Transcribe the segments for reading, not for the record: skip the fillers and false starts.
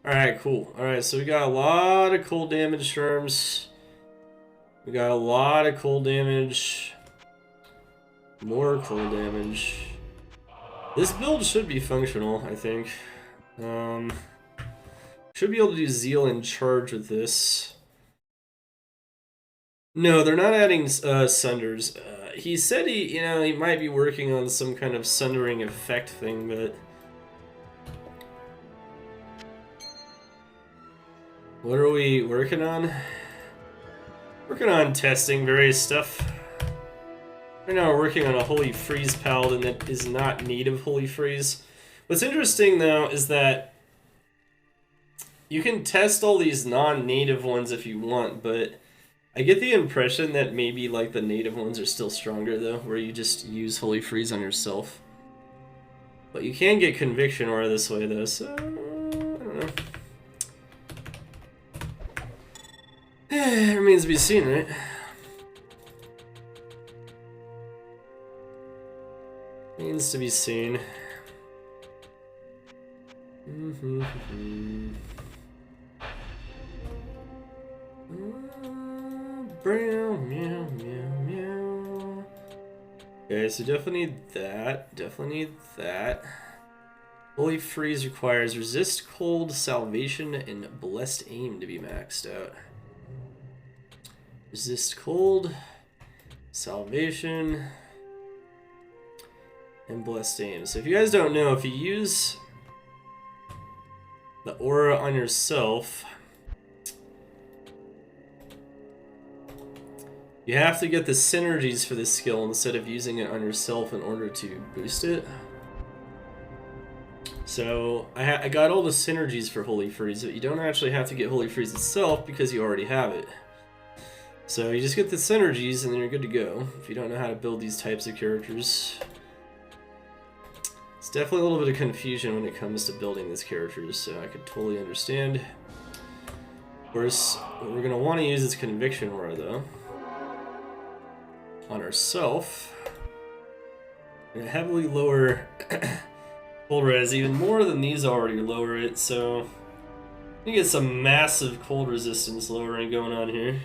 Alright, cool. Alright, so we got a lot of cold damage terms. We got a lot of cold damage. More cold damage. This build should be functional, I think. Should be able to do Zeal and charge with this. No, they're not adding sunders. He said he might be working on some kind of sundering effect thing, but what are we working on? Working on testing various stuff. Right now we're working on a Holy Freeze Paladin that is not native Holy Freeze. What's interesting though is that you can test all these non-native ones if you want, but I get the impression that maybe like the native ones are still stronger though, where you just use Holy Freeze on yourself. But you can get Conviction Aura this way though, so I don't know. It remains to be seen, right? Remains to be seen. Meow, meow, meow. Okay, so definitely need that. Definitely need that. Holy Freeze requires Resist Cold, Salvation, and Blessed Aim to be maxed out. Resist Cold, Salvation, and Blessed Aim. So if you guys don't know, if you use the aura on yourself, you have to get the synergies for this skill instead of using it on yourself in order to boost it. So I got all the synergies for Holy Freeze, but you don't actually have to get Holy Freeze itself because you already have it. So you just get the synergies and then you're good to go if you don't know how to build these types of characters. It's definitely a little bit of confusion when it comes to building these characters, so I could totally understand. Of course, what we're going to want to use is Conviction Aura though. On ourself. We're going to heavily lower cold res, even more than these already lower it, so you get some massive cold resistance lowering going on here.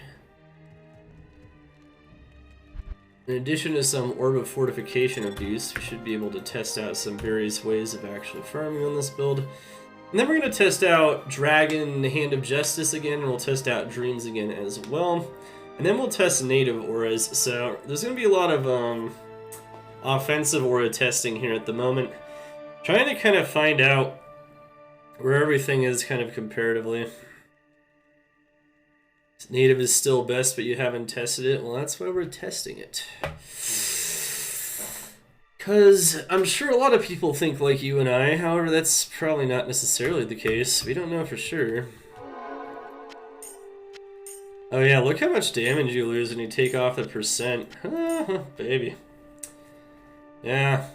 In addition to some Orb of Fortification abuse, we should be able to test out some various ways of actually farming on this build. And then we're going to test out Dragon Hand of Justice again, and we'll test out Dreams again as well. And then we'll test native auras, so there's going to be a lot of offensive aura testing here at the moment. Trying to kind of find out where everything is kind of comparatively. Native is still best, but you haven't tested it. Well, that's why we're testing it. Because I'm sure a lot of people think like you and I, however, that's probably not necessarily the case. We don't know for sure. Oh yeah, look how much damage you lose when you take off the percent. Baby. Yeah.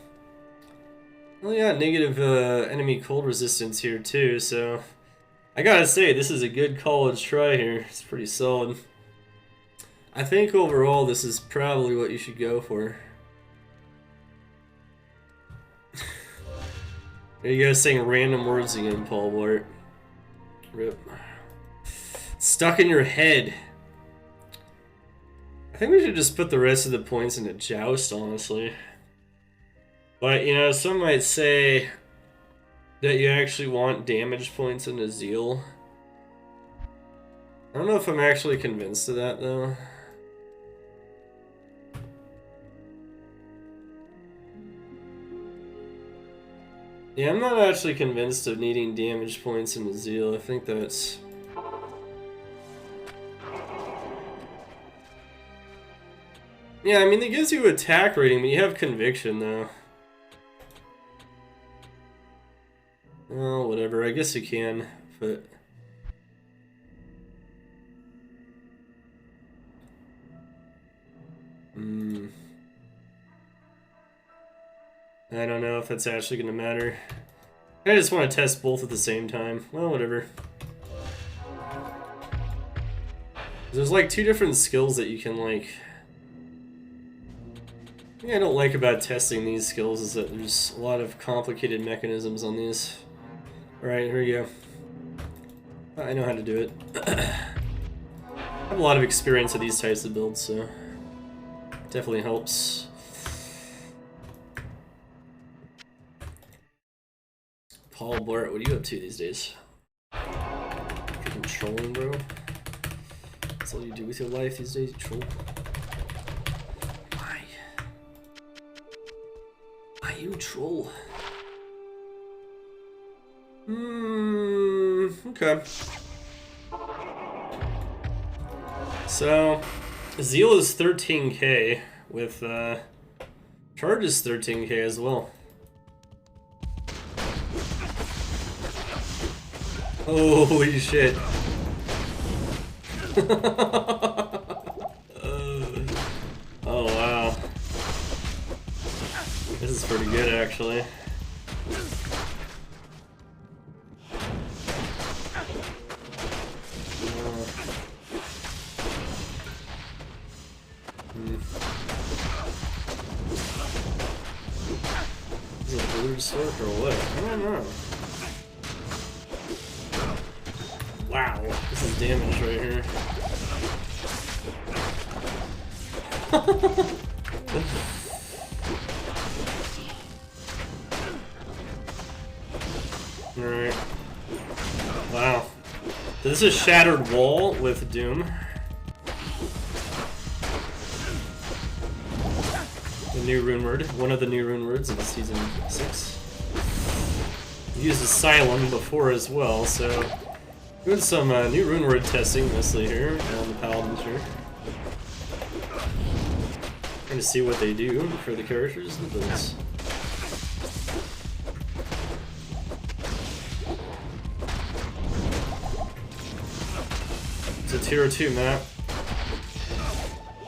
Well, yeah, negative enemy cold resistance here too, so I gotta say, this is a good college try here. It's pretty solid. I think overall this is probably what you should go for. There you go, saying random words again, Paul Blart. Rip. Stuck in your head. I think we should just put the rest of the points into Joust, honestly. But, you know, some might say that you actually want damage points into Zeal. I don't know if I'm actually convinced of that, though. Yeah, I'm not actually convinced of needing damage points into Zeal. I think that's... Yeah, I mean, it gives you attack rating, but you have conviction, though. Oh, whatever. I guess you can, but... I don't know if that's actually going to matter. I just want to test both at the same time. Well, whatever. There's like two different skills that you can like... The thing I don't like about testing these skills is that there's a lot of complicated mechanisms on these. Alright, here we go. I know how to do it. I have a lot of experience with these types of builds, so definitely helps. Paul Blart, what are you up to these days? Freaking trolling, bro. That's all you do with your life these days, you troll. Why? Why you troll? Okay. So, Zeal is 13k with Charge is 13k as well. Holy shit. Oh wow. This is pretty good actually. Is it a blue sword or what? I don't know. Wow, this is damage right here. Alright. Wow. This is a shattered wall with Doom. The new Runeword, one of the new Runewords of Season 6. We used Asylum before as well, so doing some new Runeword testing mostly here on the Paladins here. Trying to see what they do for the characters and the builds. It's a tier 2 map.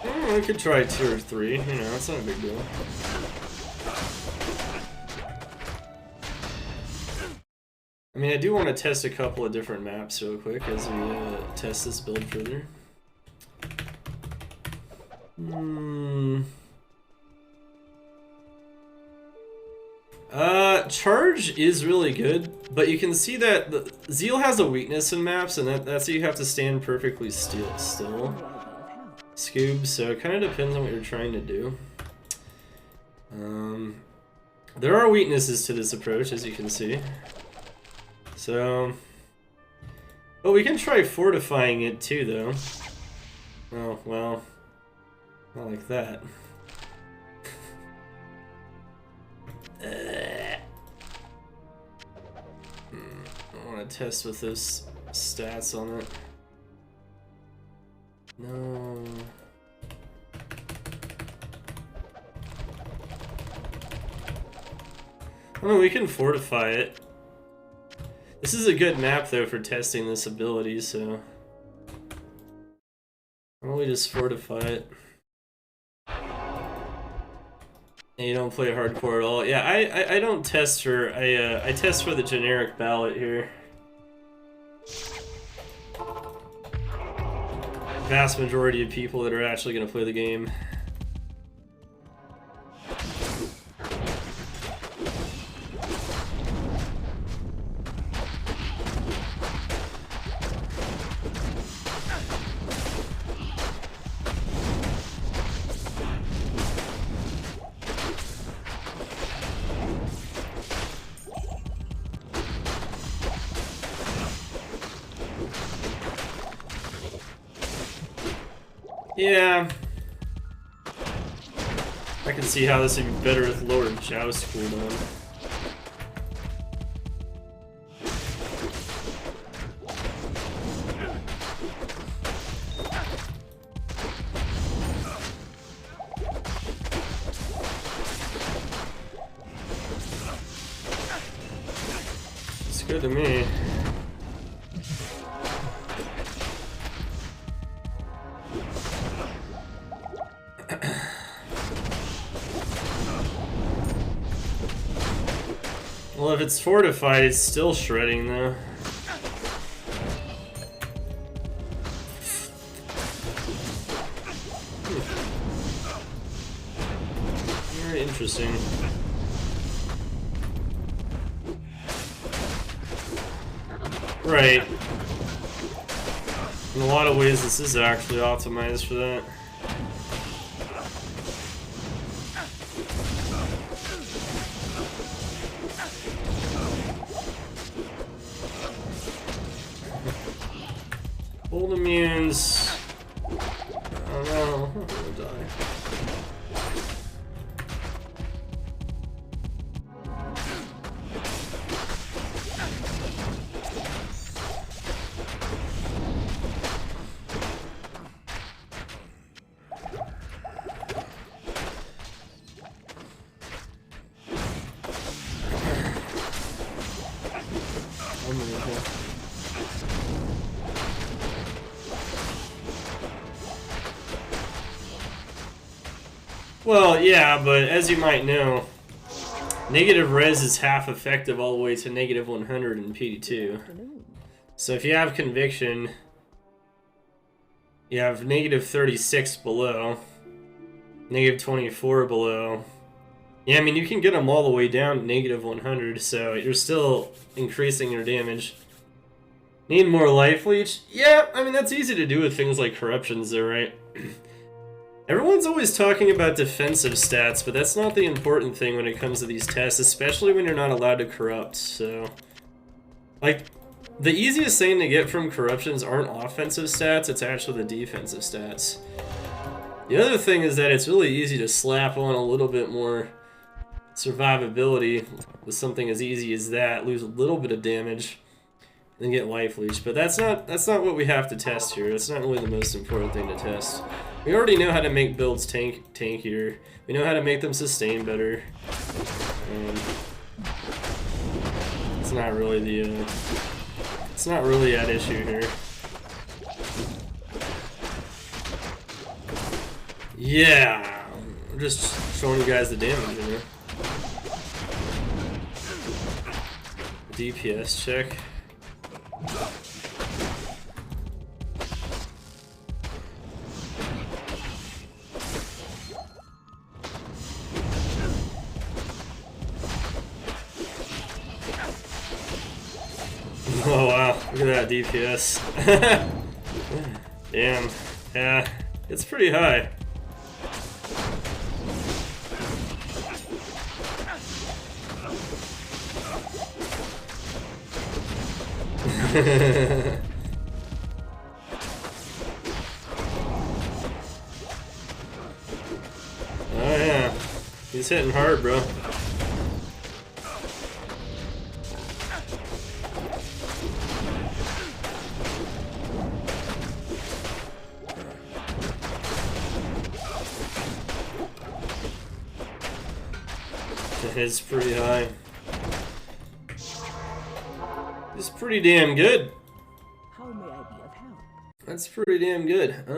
I could try tier 3, you know, it's not a big deal. I mean, I do want to test a couple of different maps real quick as we test this build further. Charge is really good, but you can see that the Zeal has a weakness in maps, and that's that you have to stand perfectly still. Scoob, so it kind of depends on what you're trying to do. There are weaknesses to this approach, as you can see. So, but we can try fortifying it too, though. Oh, well, not like that. I want to test with those stats on it. No. Oh, we can fortify it. This is a good map, though, for testing this ability, so why don't we just fortify it? And you don't play hardcore at all. Yeah, I don't test for I test for the generic ballot here. Vast majority of people that are actually going to play the game. Yeah, I can see how this would be better with lower joust cooldown. It's good to me. Well, if it's fortified, it's still shredding, though. Very interesting. Right. In a lot of ways, this is actually optimized for that. Old immunes. Oh no, I'm gonna die. Well, yeah, but as you might know, negative res is half effective all the way to negative 100 in PD2. So if you have conviction, you have negative 36 below, negative 24 below. Yeah, I mean, you can get them all the way down to negative 100, so you're still increasing your damage. Need more life leech? Yeah, I mean, that's easy to do with things like corruptions, though, right? Everyone's always talking about defensive stats, but that's not the important thing when it comes to these tests, especially when you're not allowed to corrupt, so... Like, the easiest thing to get from corruptions aren't offensive stats, it's actually the defensive stats. The other thing is that it's really easy to slap on a little bit more survivability with something as easy as that, lose a little bit of damage, and then get life leech. But that's not what we have to test here. That's not really the most important thing to test. We already know how to make builds tankier. We know how to make them sustain better. It's not really the it's not really at issue here. Yeah, I'm just showing you guys the damage, you know. DPS check. Oh wow, look at that DPS. Damn, yeah, it's pretty high. Oh yeah, he's hitting hard, bro. It's pretty high. It's pretty damn good. How may I be of help? That's pretty damn good.